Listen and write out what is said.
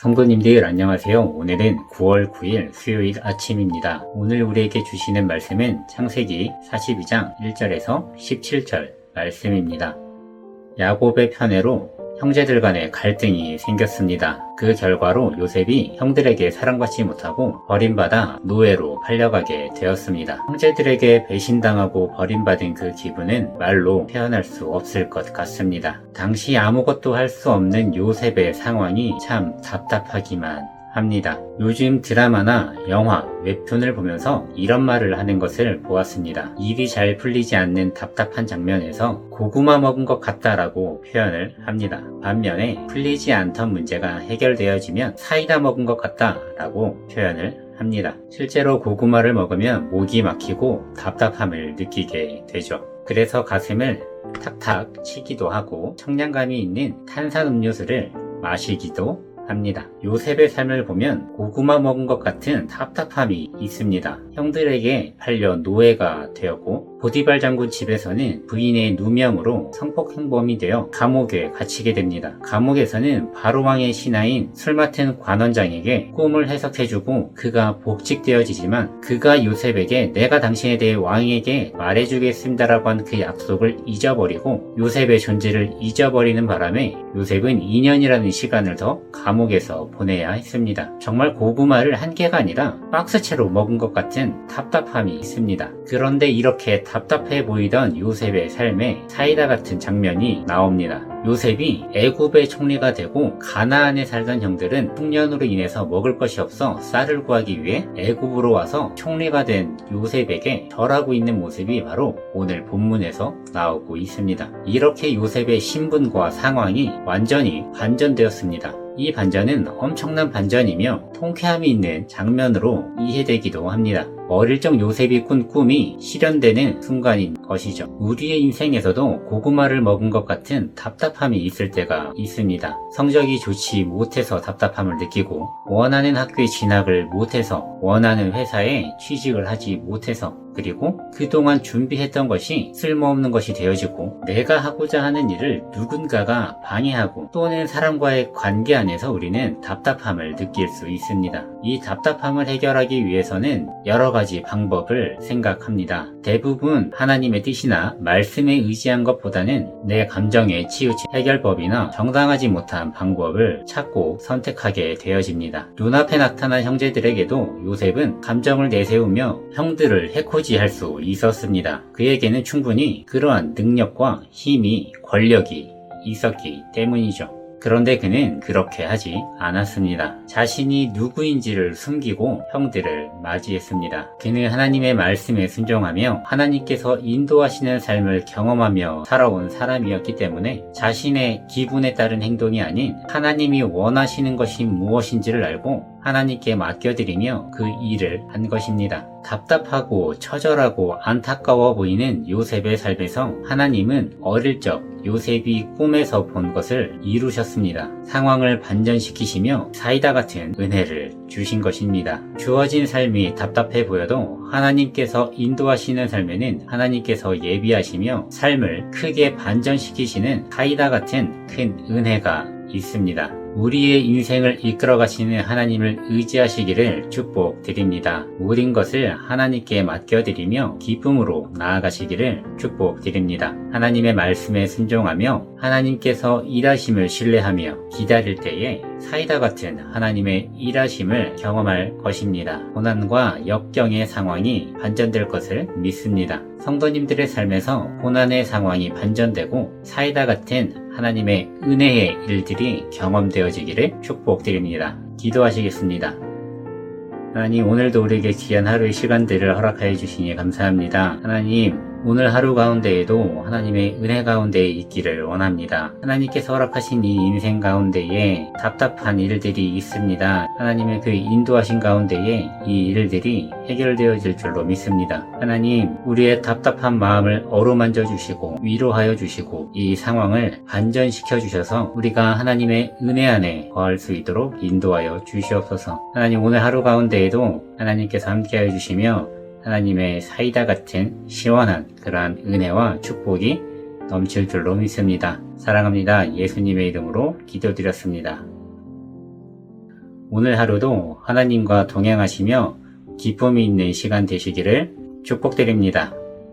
성도님들 안녕하세요. 오늘은 9월 9일 수요일 아침입니다. 오늘 우리에게 주시는 말씀은 창세기 42장 1절에서 17절 말씀입니다. 야곱의 편애로 형제들 간의 갈등이 생겼습니다. 그 결과로 요셉이 형들에게 사랑받지 못하고 버림받아 노예로 팔려가게 되었습니다. 형제들에게 배신당하고 버림받은 그 기분은 말로 표현할 수 없을 것 같습니다. 당시 아무것도 할 수 없는 요셉의 상황이 참 답답하기만 합니다. 요즘 드라마나 영화, 웹툰을 보면서 이런 말을 하는 것을 보았습니다. 일이 잘 풀리지 않는 답답한 장면에서 고구마 먹은 것 같다라고 표현을 합니다. 반면에 풀리지 않던 문제가 해결되어지면 사이다 먹은 것 같다라고 표현을 합니다. 실제로 고구마를 먹으면 목이 막히고 답답함을 느끼게 되죠. 그래서 가슴을 탁탁 치기도 하고 청량감이 있는 탄산음료수를 마시기도 합니다. 요셉의 삶을 보면 고구마 먹은 것 같은 답답함이 있습니다. 형들에게 팔려 노예가 되었고 보디발 장군 집에서는 부인의 누명으로 성폭행범이 되어 감옥에 갇히게 됩니다. 감옥에서는 바로왕의 신하인 술 맡은 관원장에게 꿈을 해석해주고 그가 복직되어지지만 그가 요셉에게 내가 당신에 대해 왕에게 말해주겠습니다라고 한 그 약속을 잊어버리고 요셉의 존재를 잊어버리는 바람에 요셉은 2년이라는 시간을 더 감옥에서 보내야 했습니다. 정말 고구마를 한 개가 아니라 박스채로 먹은 것 같은 답답함이 있습니다. 그런데 이렇게 답답해 보이던 요셉의 삶에 사이다 같은 장면이 나옵니다. 요셉이 애굽의 총리가 되고 가나안에 살던 형들은 흉년으로 인해서 먹을 것이 없어 쌀을 구하기 위해 애굽으로 와서 총리가 된 요셉에게 절하고 있는 모습이 바로 오늘 본문에서 나오고 있습니다. 이렇게 요셉의 신분과 상황이 완전히 반전되었습니다. 이 반전은 엄청난 반전이며 통쾌함이 있는 장면으로 이해되기도 합니다. 어릴 적 요셉이 꾼 꿈이 실현되는 순간인 것이죠. 우리의 인생에서도 고구마를 먹은 것 같은 답답함이 있을 때가 있습니다. 성적이 좋지 못해서 답답함을 느끼고 원하는 학교에 진학을 못해서 원하는 회사에 취직을 하지 못해서 그리고 그동안 준비했던 것이 쓸모없는 것이 되어지고 내가 하고자 하는 일을 누군가가 방해하고 또는 사람과의 관계 안에서 우리는 답답함을 느낄 수 있습니다. 이 답답함을 해결하기 위해서는 여러 가지 방법을 생각합니다. 대부분 하나님의 뜻이나 말씀에 의지한 것보다는 내 감정에 치우친 해결법이나 정당하지 못한 방법을 찾고 선택하게 되어집니다. 눈앞에 나타난 형제들에게도 요셉은 감정을 내세우며 형들을 해코지할 수 있었습니다. 그에게는 충분히 그러한 능력과 힘이 권력이 있었기 때문이죠. 그런데 그는 그렇게 하지 않았습니다. 자신이 누구인지를 숨기고 형들을 맞이했습니다. 그는 하나님의 말씀에 순종하며 하나님께서 인도하시는 삶을 경험하며 살아온 사람이었기 때문에 자신의 기분에 따른 행동이 아닌 하나님이 원하시는 것이 무엇인지를 알고 하나님께 맡겨드리며 그 일을 한 것입니다. 답답하고 처절하고 안타까워 보이는 요셉의 삶에서 하나님은 어릴 적 요셉이 꿈에서 본 것을 이루셨습니다. 상황을 반전시키시며 사이다 같은 은혜를 주신 것입니다. 주어진 삶이 답답해 보여도 하나님께서 인도하시는 삶에는 하나님께서 예비하시며 삶을 크게 반전시키시는 사이다 같은 큰 은혜가 있습니다. 우리의 인생을 이끌어 가시는 하나님을 의지하시기를 축복드립니다. 모든 것을 하나님께 맡겨드리며 기쁨으로 나아가시기를 축복드립니다. 하나님의 말씀에 순종하며 하나님께서 일하심을 신뢰하며 기다릴 때에 사이다 같은 하나님의 일하심을 경험할 것입니다. 고난과 역경의 상황이 반전될 것을 믿습니다. 성도님들의 삶에서 고난의 상황이 반전되고 사이다 같은 하나님의 은혜의 일들이 경험되어지기를 축복드립니다. 기도하시겠습니다. 하나님, 오늘도 우리에게 귀한 하루의 시간들을 허락하여 주시니 감사합니다. 하나님, 오늘 하루 가운데에도 하나님의 은혜 가운데에 있기를 원합니다. 하나님께서 허락하신 이 인생 가운데에 답답한 일들이 있습니다. 하나님의 그 인도하신 가운데에 이 일들이 해결되어질 줄로 믿습니다. 하나님, 우리의 답답한 마음을 어루만져 주시고 위로하여 주시고 이 상황을 반전시켜 주셔서 우리가 하나님의 은혜 안에 거할 수 있도록 인도하여 주시옵소서. 하나님, 오늘 하루 가운데에도 하나님께서 함께하여 주시며 하나님의 사이다 같은 시원한 그러한 은혜와 축복이 넘칠 줄로 믿습니다. 사랑합니다. 예수님의 이름으로 기도드렸습니다. 오늘 하루도 하나님과 동행하시며 기쁨이 있는 시간 되시기를 축복드립니다.